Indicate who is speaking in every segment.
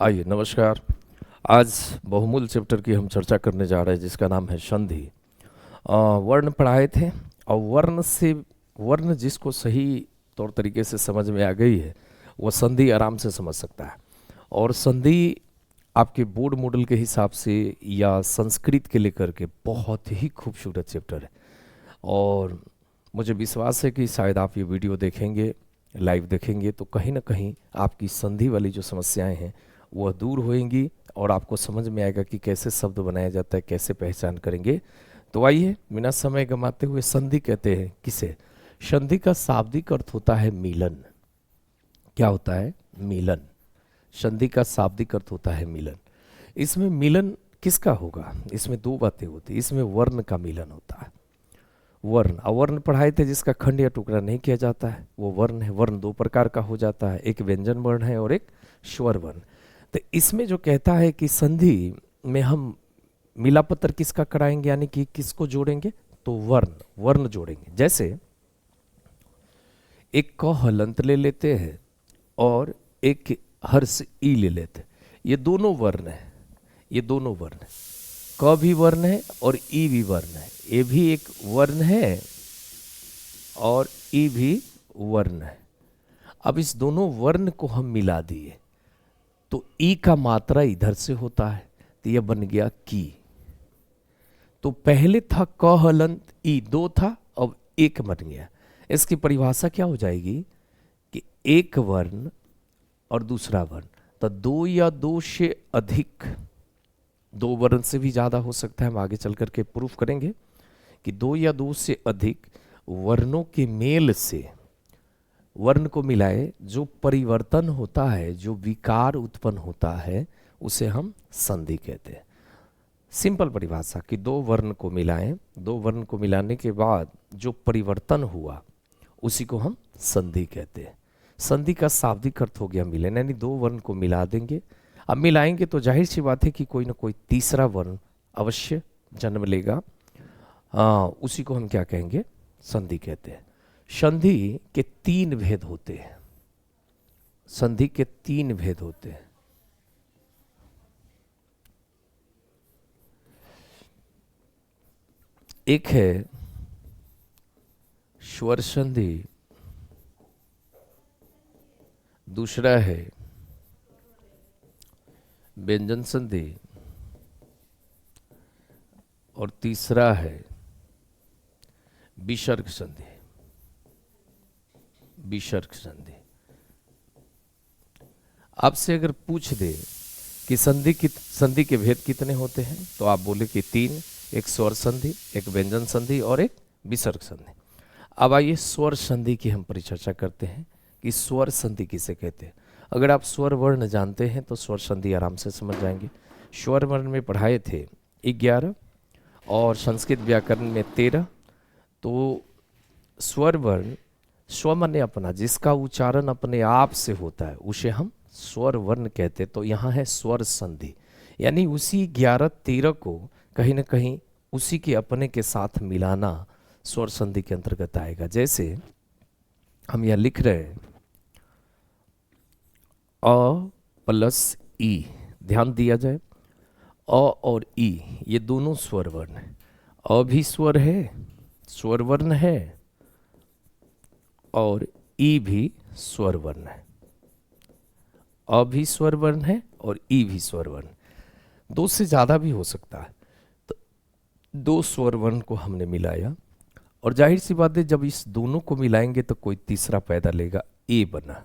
Speaker 1: आइए नमस्कार। आज बहुमूल्य चैप्टर की हम चर्चा करने जा रहे हैं जिसका नाम है संधि। वर्ण पढ़ाए थे और वर्ण जिसको सही तौर तरीके से समझ में आ गई है वो संधि आराम से समझ सकता है। और संधि आपके बोर्ड मॉडल के हिसाब से या संस्कृत के लेकर के बहुत ही खूबसूरत चैप्टर है। और मुझे विश्वास है कि शायद आप ये वीडियो देखेंगे, लाइव देखेंगे तो कहीं ना कहीं आपकी संधि वाली जो समस्याएं हैं वह दूर होएंगी और आपको समझ में आएगा कि कैसे शब्द बनाया जाता है, कैसे पहचान करेंगे। तो आइए बिना समय गंवाते हुए संधि कहते हैं किसे। संधि का शाब्दिक अर्थ होता है मिलन। क्या होता है? मिलन। संधि का शाब्दिक अर्थ होता है मिलन। इसमें मिलन किसका होगा? इसमें दो बातें होती है। इसमें वर्ण का मिलन होता है। वर्ण, अवर्ण पढ़ाए थे जिसका खंड या टुकड़ा नहीं किया जाता है वो वर्ण है। वर्ण दो प्रकार का हो जाता है, एक व्यंजन वर्ण है और एक स्वर वर्ण। तो इसमें जो कहता है कि संधि में हम मिलापत्र किसका कराएंगे, यानी कि किसको जोड़ेंगे, तो वर्ण वर्ण जोड़ेंगे। जैसे एक क हलंत ले लेते हैं और एक हर्ष ई ले लेते हैं। ये दोनों वर्ण है, ये दोनों वर्ण है। क भी वर्ण है और ई भी वर्ण है। ए भी एक वर्ण है और ई भी वर्ण है। अब इस दोनों वर्ण को हम मिला दिए तो ई का मात्रा इधर से होता है तो यह बन गया की। तो पहले था क हलंत ई, दो था, अब एक बन गया। इसकी परिभाषा क्या हो जाएगी कि एक वर्ण और दूसरा वर्ण, तो दो या दो से अधिक, दो वर्ण से भी ज्यादा हो सकता है, हम आगे चल करके प्रूफ करेंगे कि दो या दो से अधिक वर्णों के मेल से वर्ण को मिलाए जो परिवर्तन होता है, जो विकार उत्पन्न होता है, उसे हम संधि कहते हैं। सिंपल परिभाषा कि दो वर्ण को मिलाएं, दो वर्ण को मिलाने के बाद जो परिवर्तन हुआ उसी को हम संधि कहते हैं। संधि का शाब्दिक अर्थ हो गया मिलन, यानी दो वर्ण को मिला देंगे। अब मिलाएंगे तो जाहिर सी बात है कि कोई ना कोई तीसरा वर्ण अवश्य जन्म लेगा। उसी को हम क्या कहेंगे? संधि कहते हैं। संधि के तीन भेद होते हैं। संधि के तीन भेद होते हैं। एक है स्वर संधि, दूसरा है व्यंजन संधि और तीसरा है विसर्ग संधि। विसर्ग संधि। आपसे अगर पूछ दे कि संधि के भेद कितने होते हैं तो आप बोले कि तीन, एक स्वर संधि, एक व्यंजन संधि और एक विसर्ग संधि। अब आइए स्वर संधि की हम परिचर्चा करते हैं कि स्वर संधि किसे कहते हैं। अगर आप स्वर वर्ण जानते हैं तो स्वर संधि आराम से समझ जाएंगे। स्वर वर्ण में पढ़ाए थे 11 और संस्कृत व्याकरण में 13। तो स्वर वर्ण स्व माने अपना, जिसका उच्चारण अपने आप से होता है उसे हम स्वर वर्ण कहते। तो यहाँ है स्वर संधि, यानी उसी 11-13 को कहीं ना कहीं उसी के अपने के साथ मिलाना स्वर संधि के अंतर्गत आएगा। जैसे हम यह लिख रहे हैं अ प्लस ई, ध्यान दिया जाए, अ और ई ये दोनों स्वर वर्ण है। अ भी स्वर है, स्वर वर्ण है, और ई भी स्वर वर्ण है। अ भी स्वर वर्ण है और ई भी स्वर वर्ण। दो से ज्यादा भी हो सकता है। तो दो स्वर वर्ण को हमने मिलाया और जाहिर सी बात है जब इस दोनों को मिलाएंगे तो कोई तीसरा पैदा लेगा, ए बना।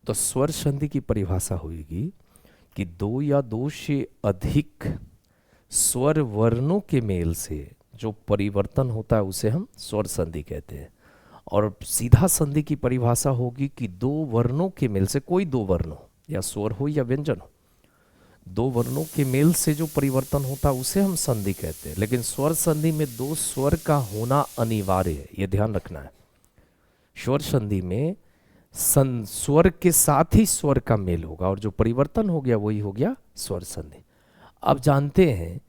Speaker 1: तो स्वर संधि की परिभाषा होगी कि दो या दो से अधिक स्वर वर्णों के मेल से जो परिवर्तन होता है उसे हम स्वर संधि कहते हैं। और सीधा संधि की परिभाषा होगी कि दो वर्णों के मेल से, कोई दो वर्ण हो, या स्वर हो या व्यंजन हो, दो वर्णों के मेल से जो परिवर्तन होता है उसे हम संधि कहते हैं। लेकिन स्वर संधि में दो स्वर का होना अनिवार्य है, यह ध्यान रखना है। स्वर संधि में स्वर के साथ ही स्वर का मेल होगा और जो परिवर्तन हो गया वही हो गया स्वर संधि। अब जानते हैं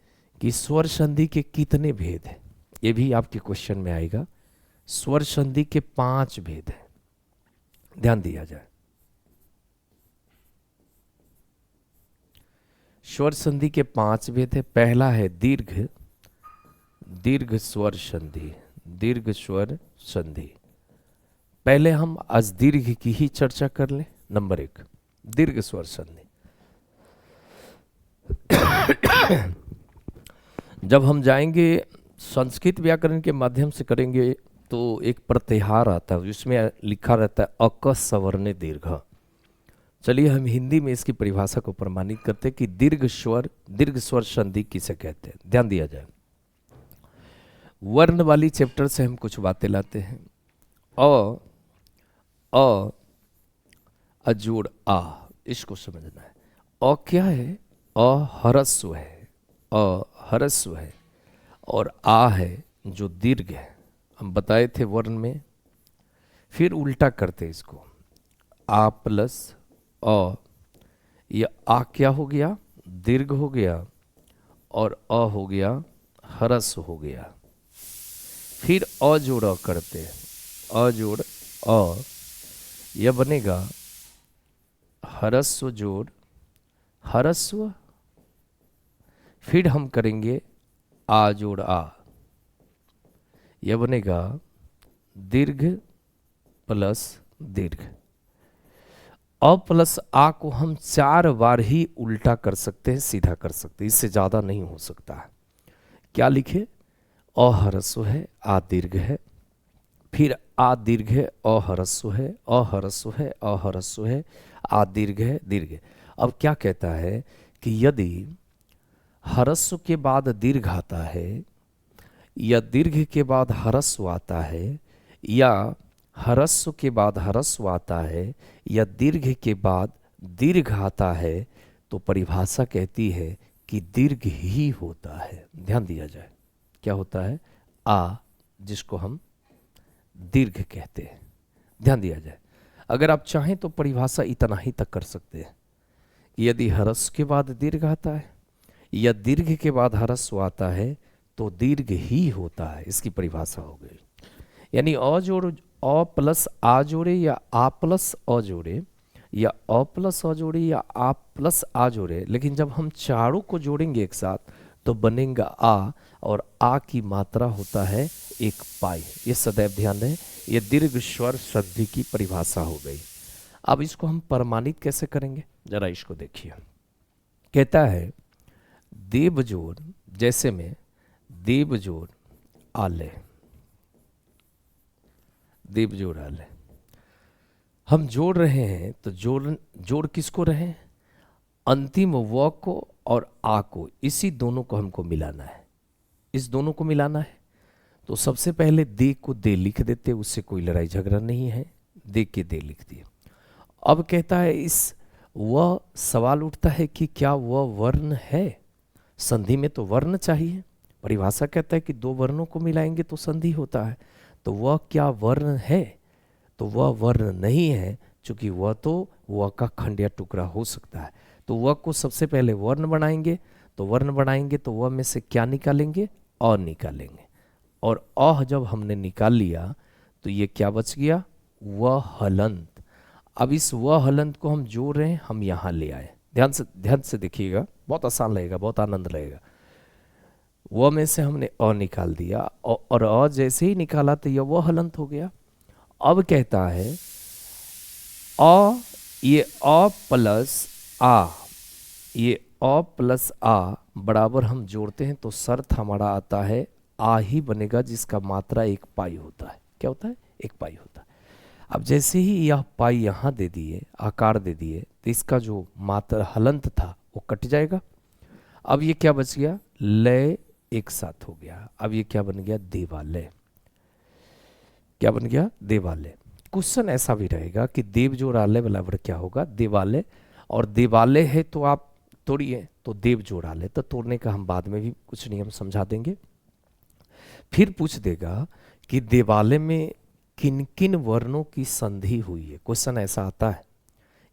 Speaker 1: कि स्वर संधि के कितने भेद हैं, ये भी आपके क्वेश्चन में आएगा। स्वर संधि के 5 भेद हैं, ध्यान दिया जाए। स्वर संधि के 5 भेद है। पहला है दीर्घ, दीर्घ स्वर संधि, दीर्घ स्वर संधि। पहले हम आज दीर्घ की ही चर्चा कर लें। नंबर 1 दीर्घ स्वर संधि। जब हम जाएंगे संस्कृत व्याकरण के माध्यम से करेंगे तो एक प्रत्याहार आता है, जिसमें लिखा रहता है अक सवर्ण दीर्घ। चलिए हम हिंदी में इसकी परिभाषा को प्रमाणित करते हैं कि दीर्घ स्वर संधि किसे कहते हैं। ध्यान दिया जाए, वर्ण वाली चैप्टर से हम कुछ बातें लाते हैं। अ अजोड़ आ, इसको समझना है। अ क्या है? अ ह्रस्व है, अ ह्रस्व है, और आ है जो दीर्घ है। हम बताए थे वर्ण में। फिर उल्टा करते इसको, आ प्लस अ, यह आ क्या हो गया? दीर्घ हो गया, और अ हो गया ह्रस्व हो गया। फिर अ जोड़ अ करते हैं, अ जोड़ अ, यह बनेगा ह्रस्व जोड़ ह्रस्व। फिर हम करेंगे आ जोड़ आ, यह बनेगा दीर्घ प्लस दीर्घ। अ प्लस आ को हम 4 बार ही उल्टा कर सकते हैं, सीधा कर सकते हैं, इससे ज्यादा नहीं हो सकता है। क्या लिखे? अ ह्रस्व है, आ दीर्घ है, फिर आ दीर्घ है, अ ह्रस्व है, अ ह्रस्व है, अ ह्रस्व है, आ दीर्घ है, दीर्घ है। अब क्या कहता है कि यदि ह्रस्व के बाद दीर्घ आता है, या दीर्घ के बाद ह्रस्व आता है, या ह्रस्व के बाद ह्रस्व आता है, या दीर्घ के बाद दीर्घ आता है, तो परिभाषा कहती है कि दीर्घ ही होता है। ध्यान दिया जाए, क्या होता है? आ, जिसको हम दीर्घ कहते हैं। ध्यान दिया जाए, अगर आप चाहें तो परिभाषा इतना ही तक कर सकते हैं, यदि ह्रस्व के बाद दीर्घ आता है या दीर्घ के बाद ह्रस्व आता है तो दीर्घ ही होता है। इसकी परिभाषा हो गई। यानी अ जोड़ अ प्लस आ जोड़े, या आ प्लस अ जोड़े, या अ प्लस अ जोड़े, या आ प्लस आ जोड़े, लेकिन जब हम चारों को जोड़ेंगे एक साथ तो बनेगा आ, और आ की मात्रा होता है 1 पाई। ये सदैव ध्यान रहे, ये दीर्घ स्वर संधि की परिभाषा हो गई। अब इसको हम प्रमाणित कैसे करेंगे, जरा इसको देखिए। कहता है देव जोड़, जैसे में देव जोड़ आले, देव जोड़ आले हम जोड़ रहे हैं, तो जोड़ किसको रहे? अंतिम व को और आ को, इसी दोनों को हमको मिलाना है, इस दोनों को मिलाना है। तो सबसे पहले दे को दे लिख देते, उससे कोई लड़ाई झगड़ा नहीं है, दे के दे लिख दिए। अब कहता है इस वह, सवाल उठता है कि क्या वह वर्ण है? संधि में तो वर्ण चाहिए। परिभाषा कहता है कि 2 वर्णों को मिलाएंगे तो संधि होता है। तो वह क्या वर्ण है? तो वह वर्ण नहीं है, क्योंकि वह तो वह का खंड या टुकड़ा हो सकता है। तो वह को सबसे पहले वर्ण बनाएंगे, तो वर्ण बनाएंगे तो वह में से क्या निकालेंगे? अ निकालेंगे, और अ जब हमने निकाल लिया तो ये क्या बच गया? वह हलंत। अब इस वह हलंत को हम जोड़ रहे हैं, हम यहां ले आए। ध्यान से देखिएगा, बहुत आसान लगेगा, बहुत आनंद लगेगा। वह में से हमने अ निकाल दिया, और अ जैसे ही निकाला तो यह वह हलंत हो गया। अब कहता है अ, ये अ प्लस आ, ये अ प्लस आ बराबर हम जोड़ते हैं तो शर्त हमारा आता है आ ही बनेगा, जिसका मात्रा 1 पाई होता है। क्या होता है? 1 पाई होता है। अब जैसे ही यह पाई यहाँ दे दिए, आकार दे दिए, तो इसका जो मात्रा हलंत था वो कट जाएगा। अब ये क्या बच गया? लय एक साथ हो गया। अब ये क्या बन गया? देवालय। क्या बन गया? देवालय। क्वेश्चन ऐसा भी रहेगा कि देव जोड़ालय बराबर क्या होगा? देवालय। और देवालय है तो आप तोड़िए, तो देव जोड़ालय, तो तोड़ने का हम बाद में भी कुछ नियम समझा देंगे। फिर पूछ देगा कि देवालय में किन किन वर्णों की संधि हुई है। क्वेश्चन ऐसा आता है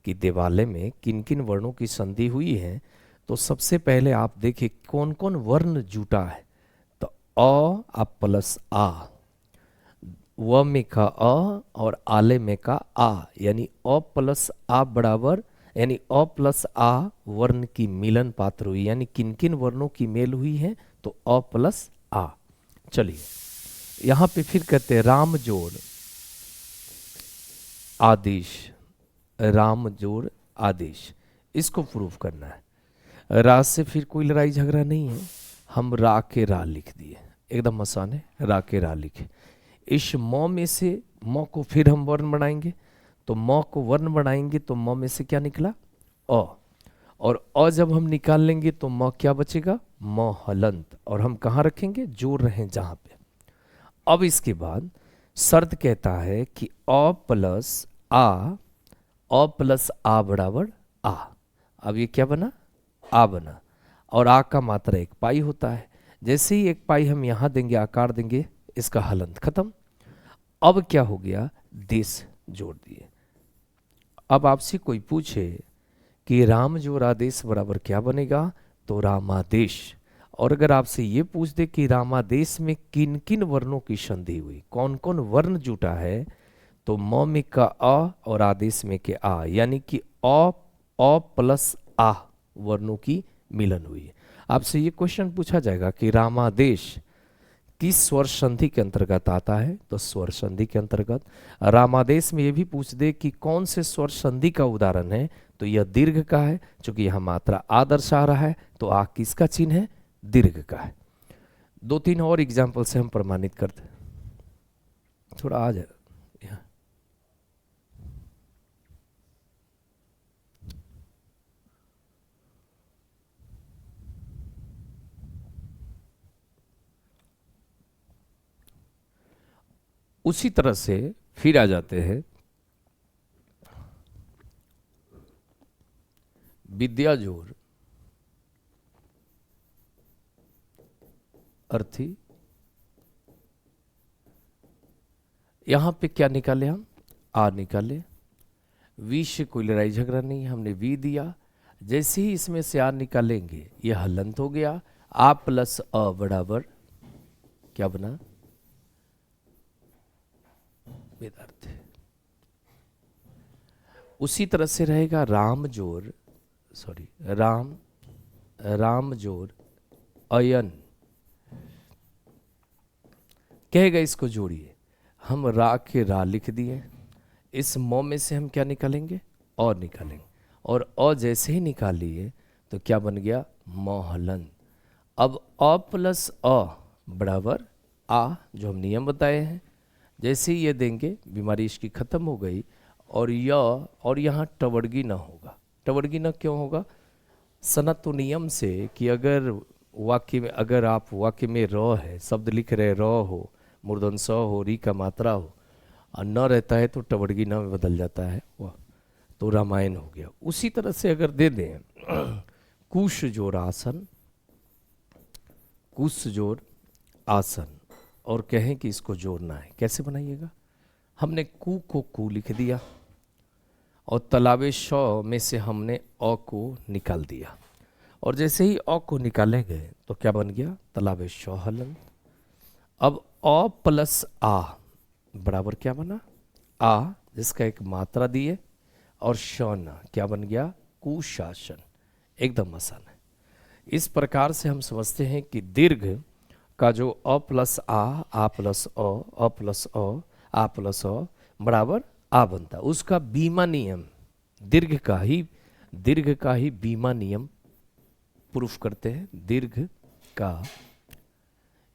Speaker 1: कि देवालय में किन किन वर्णों की संधि हुई है। तो सबसे पहले आप देखिए कौन कौन वर्ण जुटा है। तो अ प्लस आ, व में का अ और आले में का आ, यानी अ प्लस आ बराबर यानी अ प्लस आ वर्ण की मिलन पात्र हुई, यानी किन किन वर्णों की मेल हुई है, तो अ प्लस आ। चलिए यहां पे फिर कहते हैं राम जोड़ आदेश, राम जोड़ आदेश, इसको प्रूफ करना है। रा से फिर कोई लड़ाई झगड़ा नहीं है, हम रा के रा लिख दिए, एकदम आसान है, रा के रा लिखे। इस मौ में से मौ को फिर हम वर्ण बनाएंगे, तो मौ को वर्ण बनाएंगे तो मौ में से क्या निकला, अ, और अ जब हम निकाल लेंगे तो मौ क्या बचेगा, मौ हलंत, और हम कहाँ रखेंगे, जोड़ रहे हैं जहां पे। अब इसके बाद शर्त कहता है कि अ प्लस आ बराबर आ। अब ये क्या बना, आ बना, और आ का मात्रा एक पाई होता है। जैसे ही एक पाई हम यहां देंगे, आकार देंगे, इसका हलंत खत्म। अब क्या हो गया, देश जोड़ दिए। अब आपसे कोई पूछे कि राम जोड़ आदेश बराबर क्या बनेगा, तो रामादेश। और अगर आपसे ये पूछ दे कि रामादेश में किन किन वर्णों की संधि हुई, कौन कौन वर्ण जुटा है, तो म में का अ और आदेश में के आ, यानी कि अ प्लस आ वर्णों की मिलन हुई है। आपसे ये क्वेश्चन पूछा जाएगा कि रामादेश किस स्वर संधि के अंतर्गत आता है, तो स्वर संधि के अंतर्गत। रामादेश में ये भी पूछ दे कि कौन से स्वर संधि का उदाहरण है, तो यह दीर्घ का है, क्योंकि यहां मात्रा आ दर्शा रहा है, तो आ किसका चिन्ह है, दीर्घ का है। दो तीन और एग्जाम्पल से हम प्रमाणित करते हैं, थोड़ा आ जाए यहाँ। उसी तरह से फिर आ जाते हैं विद्या जोड़ अर्थी। यहां पे क्या निकाले हम, आ निकाले, वी से कोई लड़ाई झगड़ा नहीं, हमने वी दिया। जैसे ही इसमें से आ निकालेंगे यह हलंत हो गया, आ प्लस अ बराबर क्या बना, वेदार्थ। उसी तरह से रहेगा राम जोड़, सॉरी राम जोड़ अयन, कहेगा इसको जोड़िए, हम रा के रा लिख दिए। इस मौ में से हम क्या निकालेंगे, और निकालेंगे, और अ जैसे ही निकाल लिए तो क्या बन गया, मोहलन। अब अ प्लस अ बराबर आ, जो हम नियम बताए हैं, जैसे ही ये देंगे बीमारी इसकी खत्म हो गई। और और यहाँ टवर्गी न होगा। टवर्गी न क्यों होगा, सनत नियम से कि अगर वाक्य में, अगर आप वाक्य में र है, शब्द लिख रहे र हो, मूर्धन स हो, री का मात्रा हो, और न रहता है तो टवर्गी न में बदल जाता है वह, तो रामायण हो गया। उसी तरह से अगर दे दें कुश जोड़ आसन, कुश जोड़ आसन, और कहें कि इसको जोड़ना है, कैसे बनाइएगा, हमने कु को कु लिख दिया, और तलाबे श में से हमने अ को निकाल दिया, और जैसे ही अ को निकालेंगे तो क्या बन गया, तलाबे श हलन। अब अ प्लस आ बराबर क्या बना, आ, जिसका एक मात्रा दिए, और शौना क्या बन गया, कुशासन। एकदम आसान है। इस प्रकार से हम समझते हैं कि दीर्घ का जो अ प्लस आ प्लस अ प्लस आ प्लस अ बराबर आ बनता है, उसका बीमा नियम, दीर्घ का ही बीमा नियम प्रूफ करते हैं। दीर्घ का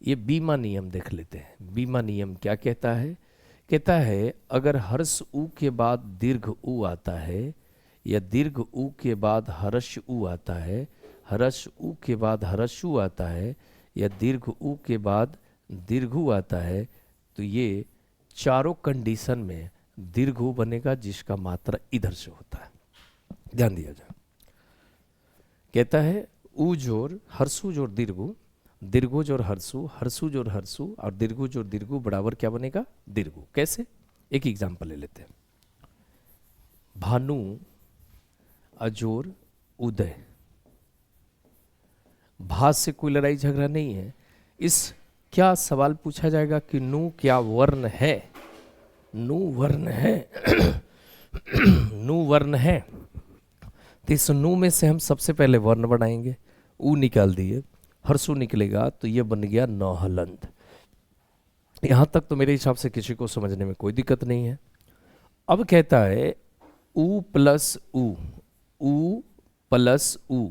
Speaker 1: ये बीमा नियम देख लेते हैं। बीमा नियम क्या कहता है, कहता है अगर हर्ष उ के बाद दीर्घ उ आता है, या दीर्घ उ के बाद हर्ष उ आता है, हर्ष उ के बाद हर्ष उ आता है, या दीर्घ उ के बाद दीर्घ उ आता है, तो ये चारों कंडीशन में दीर्घ उ बनेगा, जिसका मात्रा इधर से होता है। ध्यान दिया जाए, कहता है उ जोड़ हर्षु जोड़ दीर्घु, दीर्घो जोड़ हर्षु, हर्षु जोड़ हर्षु, और दीर्घु जोड़ दीर्घु बराबर क्या बनेगा, दीर्घु। कैसे, एक एग्जांपल ले लेते हैं। भानु अजोर उदय, भा से कोई लड़ाई झगड़ा नहीं है। इस क्या सवाल पूछा जाएगा कि नु क्या वर्ण है, नु वर्ण है नु वर्ण है, तो इस नू में से हम सबसे पहले वर्ण बनाएंगे, ऊ निकाल दिए, हर्षु निकलेगा तो ये बन गया न हलंत। यहां तक तो मेरे हिसाब से किसी को समझने में कोई दिक्कत नहीं है। अब कहता है ऊ प्लस ऊ प्लस ऊ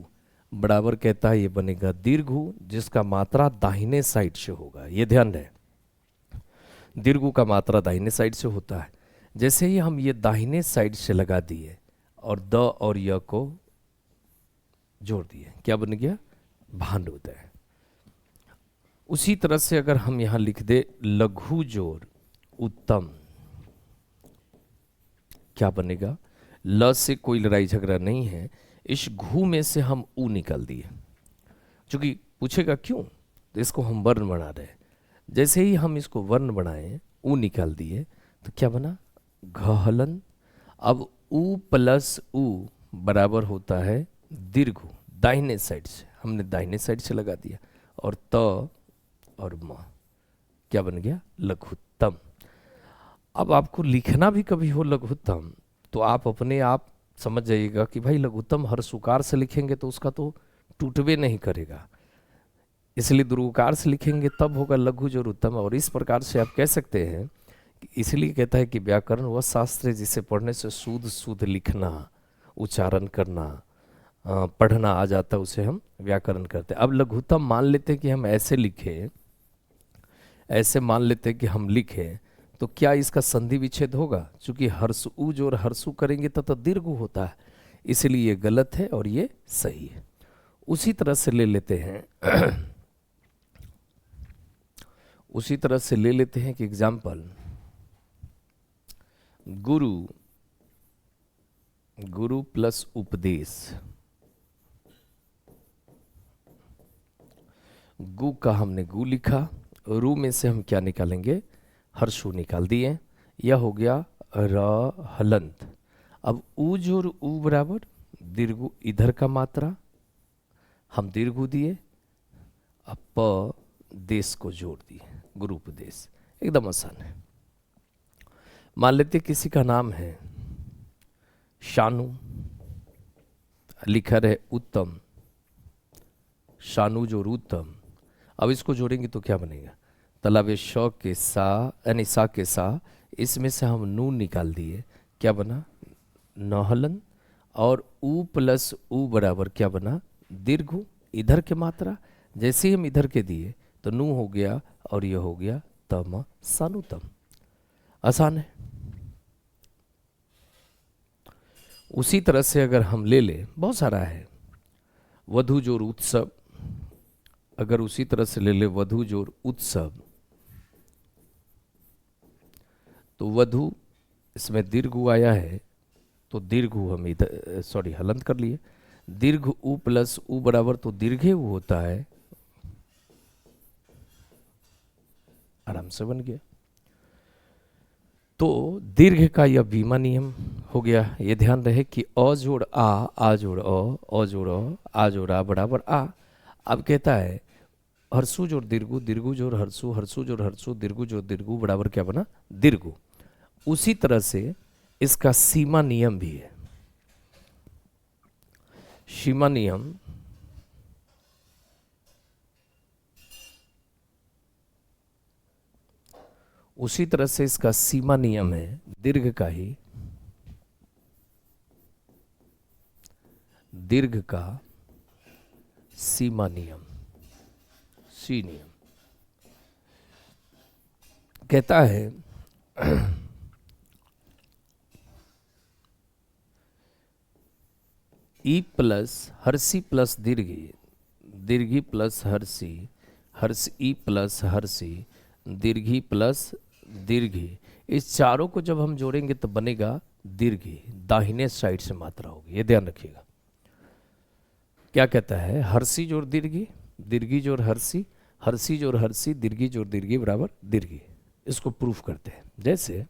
Speaker 1: बराबर कहता है ये बनेगा दीर्घु, जिसका मात्रा दाहिने साइड से होगा। ये ध्यान रहे, दीर्घु का मात्रा दाहिने साइड से होता है। जैसे ही हम ये दाहिने साइड से लगा दिए और द और य को जोड़ दिए, क्या बन गया? भानुदय। उसी तरह से अगर हम यहां लिख दे लघु जोड़ उत्तम, क्या बनेगा? ल से कोई लड़ाई झगड़ा नहीं है, इस घू में से हम ऊ निकाल दिए। चूंकि पूछेगा क्यों, तो इसको हम वर्ण बना रहे हैं। जैसे ही हम इसको वर्ण बनाए, ऊ निकाल दिए, तो क्या बना? घहलन। अब ऊ प्लस ऊ बराबर होता है दीर्घु, दाहिने साइड से, हमने दाहिने साइड से लगा दिया, और त और म क्या बन गया? लघुत्तम। अब आपको लिखना भी कभी हो लघुत्तम, तो आप अपने आप समझ जाइएगा कि भाई लघुत्तम हर सुकार से लिखेंगे तो उसका तो टूटवे नहीं करेगा, इसलिए द्रुवकार से लिखेंगे तब होगा लघु जो उत्तम। और इस प्रकार से आप कह सकते हैं, इसलिए कहता है कि व्याकरण वह शास्त्र है जिसे पढ़ने से शुद्ध शुद्ध लिखना, उच्चारण करना, पढ़ना आ जाता, उसे हम व्याकरण करते हैं। अब लघुत्तम मान लेते हैं कि हम ऐसे लिखें, ऐसे मान लेते हैं कि हम लिखें, तो क्या इसका संधि विच्छेद होगा? क्योंकि हर्षु ऊ जो हर्षु करेंगे तो दीर्घु होता है, इसलिए ये गलत है और ये सही है। उसी तरह से ले लेते हैं उसी तरह से ले लेते हैं कि एग्जाम्पल गुरु प्लस उपदेश। गु का हमने गु लिखा, रू में से हम क्या निकालेंगे? हर्षु निकाल दिए, यह हो गया र हलंत। अब ऊ जोर ऊ बराबर दीर्घु, इधर का मात्रा हम दीर्घु दिए, अब प देश को जोड़ दिए, गुरु उपदेश। एकदम आसान है। मान लेते किसी का नाम है शानु, लिखा रहे उत्तम, शानु जोर उत्तम। अब इसको जोड़ेंगे तो क्या बनेगा? तलावे श के सा यानी सा के सा, इसमें से हम नून निकाल दिए, क्या बना? नहलन। और ऊ प्लस ऊ बराबर क्या बना? दीर्घु, इधर के मात्रा, जैसे ही हम इधर के दिए तो नू हो गया और यह हो गया तम सानुतम। आसान है। उसी तरह से अगर हम ले ले, बहुत सारा है, वधु जोर उत्सव, अगर उसी तरह से ले ले वधु जोर उत्सव, तो वधु इसमें दीर्घु आया है, तो दीर्घु हम इधर सॉरी हलंत कर लिए, दीर्घ उ प्लस उ बराबर तो दीर्घे उ होता है, आराम से बन गया। तो दीर्घ का यह बीमा नियम हो गया। ये ध्यान रहे कि अ जोड़ आ जोड़ अ जोड़ आ जोड़ आ बराबर आ। अब कहता है हर्षु जोड़ दीर्घु, दीर्घु जोड़ हर्षु, हर्षु जोड़ हर्षु, दीर्घु जोड़ दीर्घु बराबर क्या बना? दीर्घु। उसी तरह से इसका सीमा नियम भी है। सीमा नियम उसी तरह से इसका सीमा नियम है दीर्घ का ही, दीर्घ का सीमा नियम, सी नियम कहता है E plus Harshi plus दीर्घी, दीर्घी plus Harshi, हर्ष ई प्लस हर्षी, दीर्घी प्लस दीर्घी, इस चारों को जब हम जोड़ेंगे तो बनेगा दीर्घी, दाहिने साइड से मात्रा होगी। ये ध्यान रखिएगा। क्या कहता है? हर्षी जोड़ दीर्घी, दीर्घी जोड़ हर्षी, हर्षी जोड़ हर्षी, दीर्घी जोड़ दीर्घी बराबर दीर्घी। इसको प्रूफ करते हैं। जैसे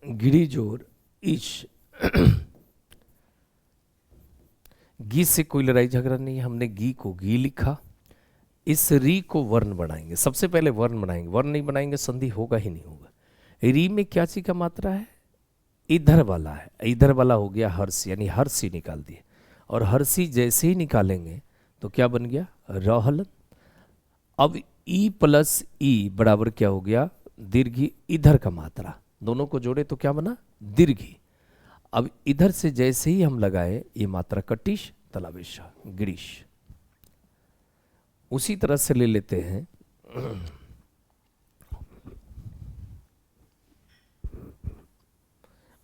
Speaker 1: गिरी जोड़ ईश, गी से कोई लड़ाई झगड़ा नहीं, हमने गी को गी लिखा। इस री को वर्ण बनाएंगे, सबसे पहले वर्ण बनाएंगे, वर्ण नहीं बनाएंगे संधि होगा ही नहीं होगा। री में क्या चीज का मात्रा है? इधर वाला है, इधर वाला हो गया हर्ष, यानी हर्षी निकाल दिए। और हर्षी जैसे ही निकालेंगे तो क्या बन गया, रहलन। अब ई प्लस ई बराबर क्या हो गया, दीर्घी इधर का मात्रा, दोनों को जोड़े तो क्या बना, दीर्घी। अब इधर से जैसे ही हम लगाए ये मात्रा कटिश तलावेश गिरीश। उसी तरह से ले लेते हैं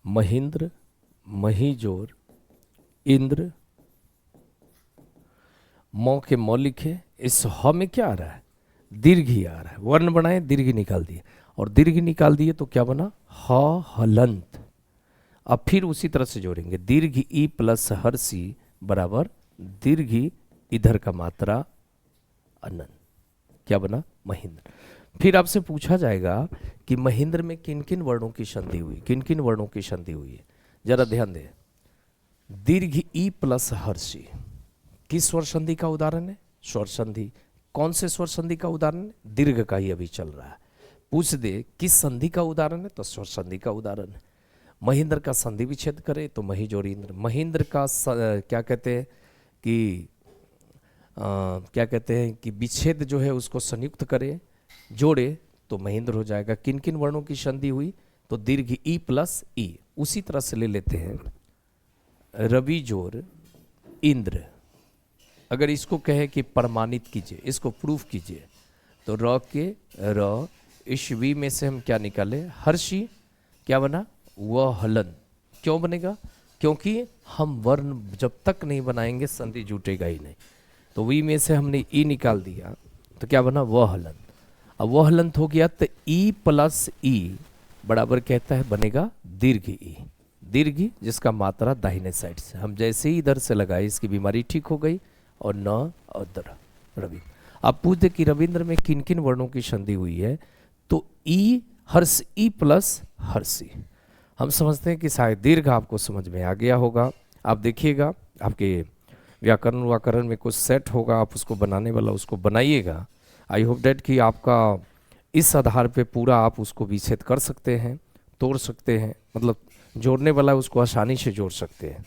Speaker 1: महेंद्र, महीजोर, इंद्र, मौ के मौ लिखे, इस ह में क्या आ रहा है, दीर्घी आ रहा है, वर्ण बनाए दीर्घी निकाल दिए, और दीर्घी निकाल दिए तो क्या बना, ह हलंत। अब फिर उसी तरह से जोड़ेंगे, दीर्घ ई प्लस हर्षी बराबर दीर्घी इधर का मात्रा अनंत, क्या बना, महेंद्र। फिर आपसे पूछा जाएगा कि महेंद्र में किन किन वर्णों की संधि हुई, किन किन वर्णों की संधि हुई है, जरा ध्यान दें। दीर्घ ई प्लस हर्षी किस स्वर संधि का उदाहरण है, स्वर संधि। कौन से स्वर संधि का उदाहरण है, दीर्घ का ही अभी चल रहा है। पूछ दे किस संधि का उदाहरण है, तो स्वर संधि का उदाहरण है। महेंद्र का संधि विच्छेद करे तो महीजोर इंद्र। महेंद्र का क्या कहते हैं कि क्या कहते हैं कि विच्छेद जो है उसको संयुक्त करे, जोड़े तो महेंद्र हो जाएगा। किन किन वर्णों की संधि हुई, तो दीर्घ ई प्लस ई। उसी तरह से ले लेते हैं रवि जोर इंद्र। अगर इसको कहे कि प्रमाणित कीजिए, इसको प्रूफ कीजिए, तो र के र, इस वी में से हम क्या निकाले, हर्षी, क्या बना, वह हलन। क्यों बनेगा, क्योंकि हम वर्ण जब तक नहीं बनाएंगे संधि जुटेगा ही नहीं। तो वी में से हमने ई निकाल दिया तो क्या बना, वह हलन। अब वह हलंत हो गया तो ई प्लस ई बराबर कहता है बनेगा दीर्घ ई। दीर्घ जिसका मात्रा दाहिने साइड से, हम जैसे ही इधर से लगाए इसकी बीमारी ठीक हो गई। और न और रवि। अब पूछते कि रविंद्र में किन किन वर्णों की संधि हुई है, तो ई हर्ष ई प्लस हर्षी। हम समझते हैं कि शायद दीर्घ आपको समझ में आ गया होगा। आप देखिएगा आपके व्याकरण में कुछ सेट होगा, आप उसको बनाने वाला उसको बनाइएगा। आई होप डैट कि आपका इस आधार पे पूरा आप उसको विच्छेद कर सकते हैं, तोड़ सकते हैं, मतलब जोड़ने वाला उसको आसानी से जोड़ सकते हैं।